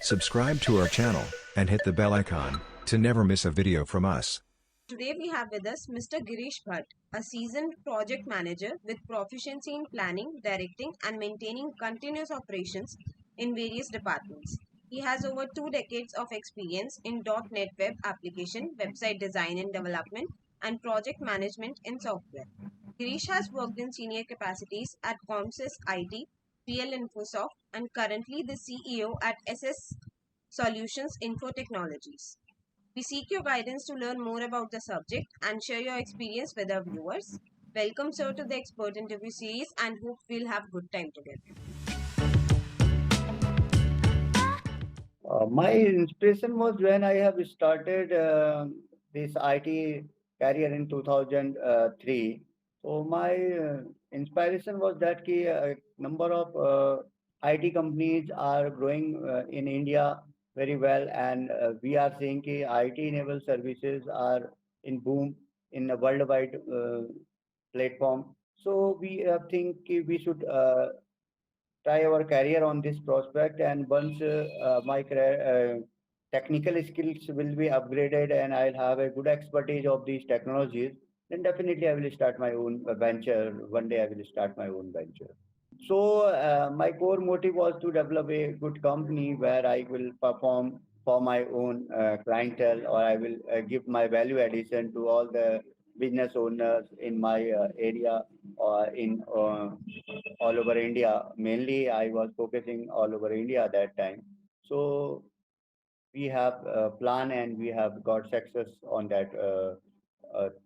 Subscribe to our channel and hit the bell icon to never miss a video from us. Today we have with us Mr. Girish Bhatt, a seasoned project manager with proficiency in planning, directing and maintaining continuous operations in various departments. He has over 2 decades of experience in .NET web application, website design and development, and project management in software. Girish has worked in senior capacities at Comsys IT, PL Infosoft, and currently the CEO at SS Solutions Info Technologies. We seek your guidance to learn more about the subject and share your experience with our viewers. Welcome, sir, to the expert interview series and hope we'll have good time together. My inspiration was when I have started this IT career in 2003. So my inspiration was that a number of IT companies are growing in India very well, and we are seeing IT-enabled services are in boom in a worldwide platform. So we think we should try our career on this prospect, and once my technical skills will be upgraded and I'll have a good expertise of these technologies, then definitely I will start my own venture. One day I will start my own venture. So my core motive was to develop a good company where I will perform for my own clientele, or I will give my value addition to all the business owners in my area or in all over India. Mainly, I was focusing all over India at that time. So we have a plan and we have got success on that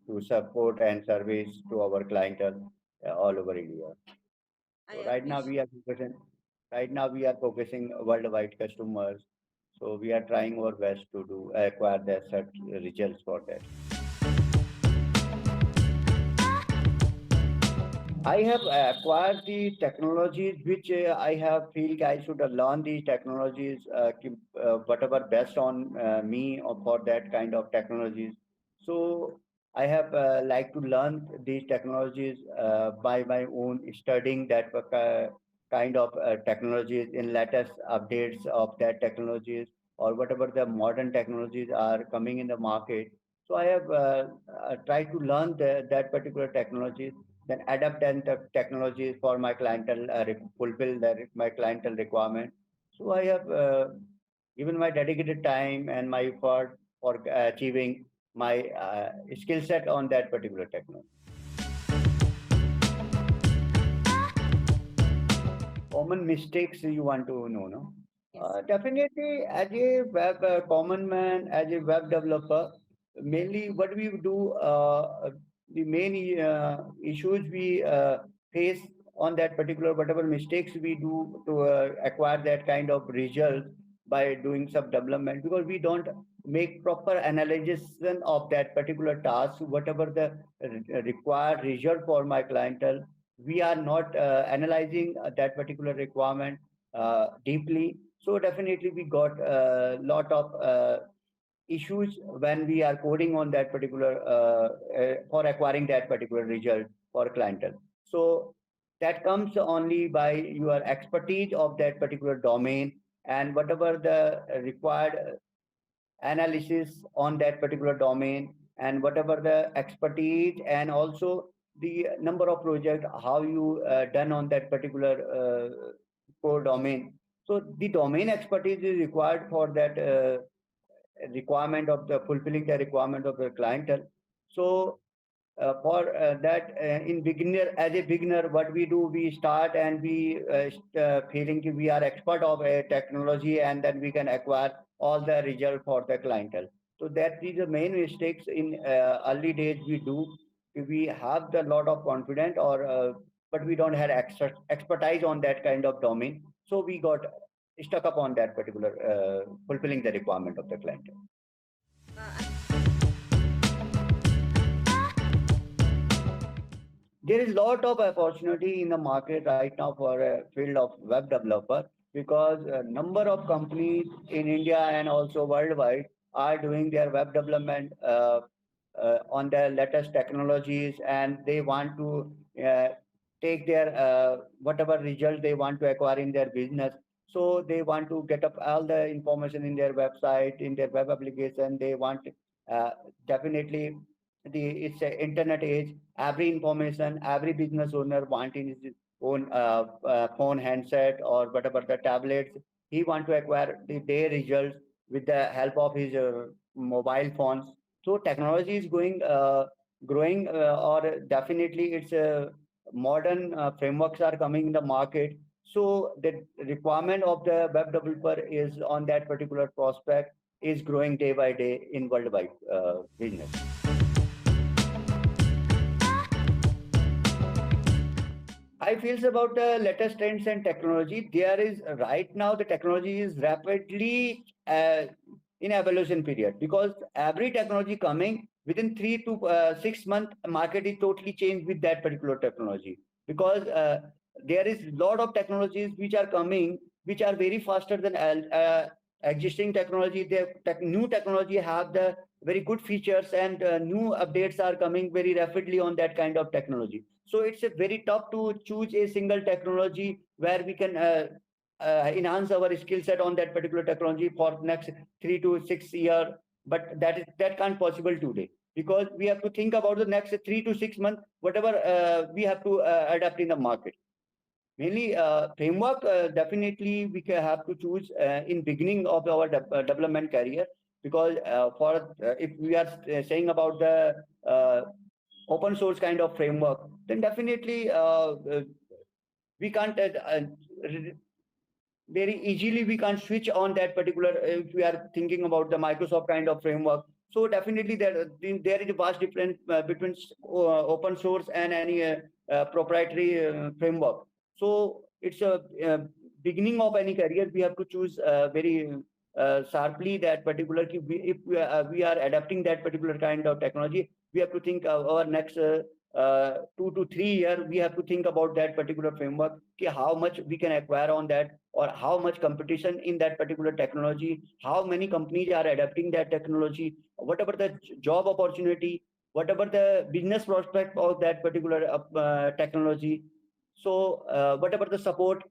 to support and service to our clientele all over India. So right now we are focusing. Right now we are focusing worldwide customers. So we are trying our best to do acquire the set results for that. I have acquired the technologies which I have feel I should learn these technologies, whatever best on me or for that kind of technologies. So I have like to learn these technologies by my own studying that kind of technologies in latest updates of that technologies, or whatever the modern technologies are coming in the market. So I have tried to learn that particular technologies, then adapt and technologies for my clientele, fulfill my clientele requirement. So I have given my dedicated time and my effort for achieving my skill set on that particular technology. Common mistakes you want to know, no? Yes. Definitely, as a web common man, as a web developer, mainly what we do, the main issues we face on that particular, whatever mistakes we do to acquire that kind of result by doing some development, because we don't make proper analysis of that particular task, whatever the required result for my clientele. We are not analyzing that particular requirement deeply. So definitely we got a lot of issues when we are coding on that particular for acquiring that particular result for clientele. So that comes only by your expertise of that particular domain, and whatever the required analysis on that particular domain, and whatever the expertise, and also the number of projects how you done on that particular core domain. So the domain expertise is required for that requirement of the fulfilling the requirement of the clientele. So for that in beginner, as a beginner, what we do, we start and we feeling we are expert of a technology, and then we can acquire all the result for the clientele. So that is the main mistakes in early days we do. We have the lot of confidence, or but we don't have expertise on that kind of domain. So we got stuck up on that particular fulfilling the requirement of the clientele. There is a lot of opportunity in the market right now for a field of web developer, because a number of companies in India and also worldwide are doing their web development on the latest technologies, and they want to take their whatever result they want to acquire in their business. So they want to get up all the information in their website, in their web application. They want uh, definitely it's an internet age. Every information, every business owner wanting his own phone handset or whatever the tablets. He want to acquire their results with the help of his mobile phones. So technology is going growing, or definitely it's modern frameworks are coming in the market. So the requirement of the web developer is on that particular prospect is growing day by day in worldwide business. I feels about the latest trends and technology. There is right now the technology is rapidly in evolution period, because every technology coming within 3 to 6 months, market is totally changed with that particular technology. Because there is lot of technologies which are coming, which are very faster than existing technology. The new technology have the very good features, and new updates are coming very rapidly on that kind of technology. So it's a very tough to choose a single technology where we can enhance our skill set on that particular technology for next 3 to 6 years. But that can't possible today, because we have to think about the next 3 to 6 months, whatever we have to adapt in the market. Mainly framework, definitely we can have to choose in beginning of our development career, because for if we are saying about the open source kind of framework, then definitely we can't very easily we can't switch on that particular if we are thinking about the Microsoft kind of framework. So definitely there is a vast difference between open source and any proprietary framework. So it's a beginning of any career, we have to choose very sharply that particular if we are adapting that particular kind of technology, we have to think our next 2 to 3 years, we have to think about that particular framework, how much we can acquire on that, or how much competition in that particular technology, how many companies are adapting that technology, whatever the job opportunity, whatever the business prospect of that particular technology. So whatever the support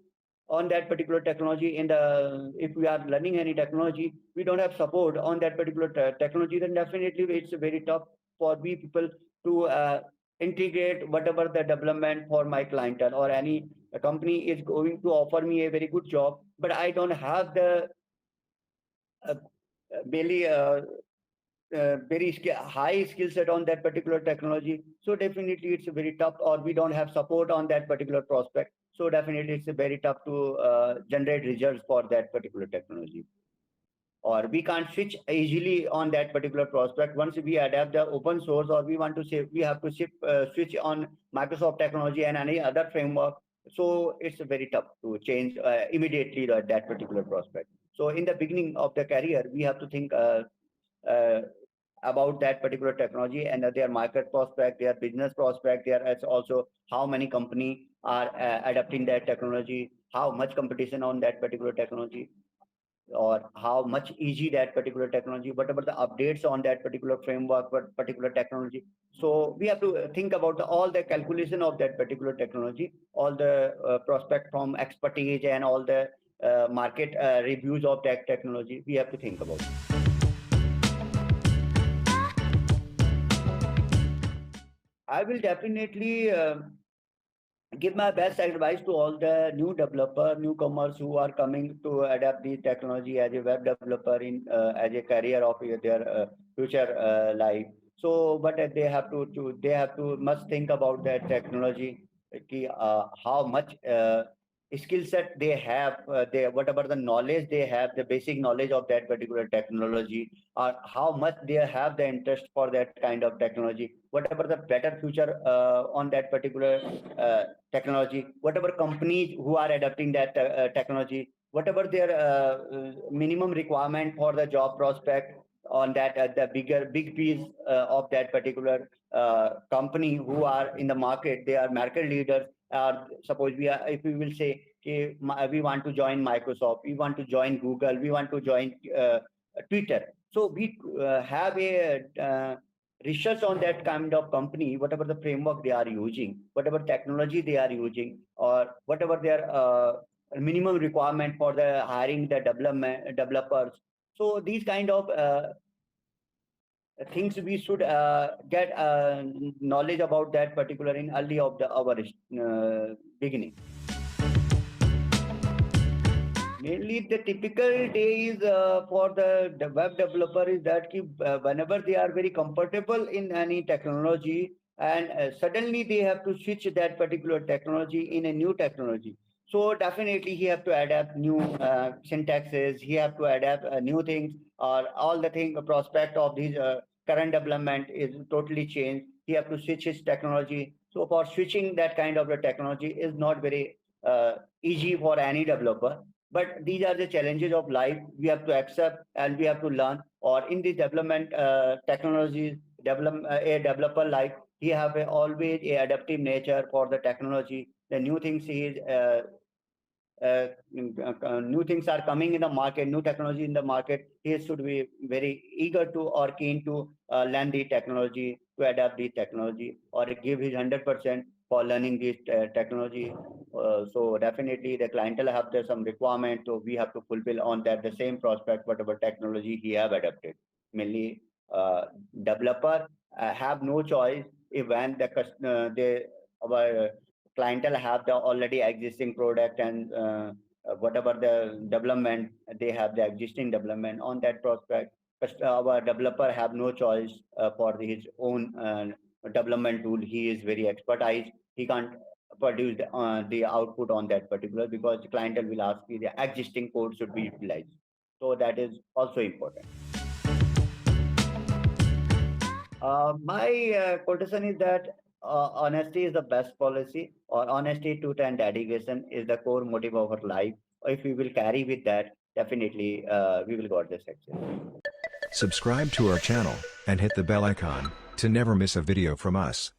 on that particular technology, in the if we are learning any technology, we don't have support on that particular technology, then definitely it's very tough for we people to integrate whatever the development for my clientele, or any company is going to offer me a very good job, but I don't have the uh, really very high skill set on that particular technology. So definitely it's very tough, or we don't have support on that particular prospect. So definitely it's very tough to generate results for that particular technology, or we can't switch easily on that particular prospect once we adapt the open source, or we want to say we have to switch on Microsoft technology and any other framework. So it's very tough to change immediately that particular prospect. So in the beginning of the career, we have to think uh, about that particular technology and their market prospect, their business prospect. There is also how many company are adapting that technology, how much competition on that particular technology, or how much easy that particular technology, whatever the updates on that particular framework, but particular technology. So we have to think about all the calculation of that particular technology, all the prospect from expertise and all the market reviews of that technology. We have to think about. I will definitely give my best advice to all the new developer, newcomers who are coming to adapt the technology as a web developer in as a career of their future life. So, but they have they have to must think about that technology, how much skill set they have, they whatever the knowledge they have, the basic knowledge of that particular technology, or how much they have the interest for that kind of technology, whatever the better future on that particular technology, whatever companies who are adopting that technology, whatever their minimum requirement for the job prospect on that the big piece of that particular company who are in the market, they are market leaders. Suppose we are, if we will say, okay, we want to join Microsoft, we want to join Google, we want to join Twitter. So we have a research on that kind of company, whatever the framework they are using, whatever technology they are using, or whatever their minimum requirement for the hiring the developers. So these kind of things we should get knowledge about that particular in early of the our beginning. Mainly the typical days for the web developer is that whenever they are very comfortable in any technology and suddenly they have to switch that particular technology in a new technology. So definitely he have to adapt new syntaxes, he have to adapt new things, or all the thing prospect of these current development is totally changed. He have to switch his technology. So for switching that kind of the technology is not very easy for any developer, but these are the challenges of life we have to accept and we have to learn. Or in the development technologies develop a developer life, he have always a adaptive nature for the technology. The new things he is new things are coming in the market, new technology in the market. He should be very eager to or keen to learn the technology, to adapt the technology, or give his 100% for learning this technology. So definitely the clientele have there some requirement, so we have to fulfill on that the same prospect, whatever technology he have adapted. Mainly, developer have no choice if when they our clientele have the already existing product and whatever the development they have the existing development on that prospect. Our developer have no choice for his own development tool. He is very expertise. He can't produce the output on that particular because the clientele will ask you the existing code should be utilized. So that is also important. My quotation is that honesty is the best policy, or honesty, truth, and dedication is the core motive of our life. If we will carry with that, definitely we will got the success. Subscribe to our channel and hit the bell icon to never miss a video from us.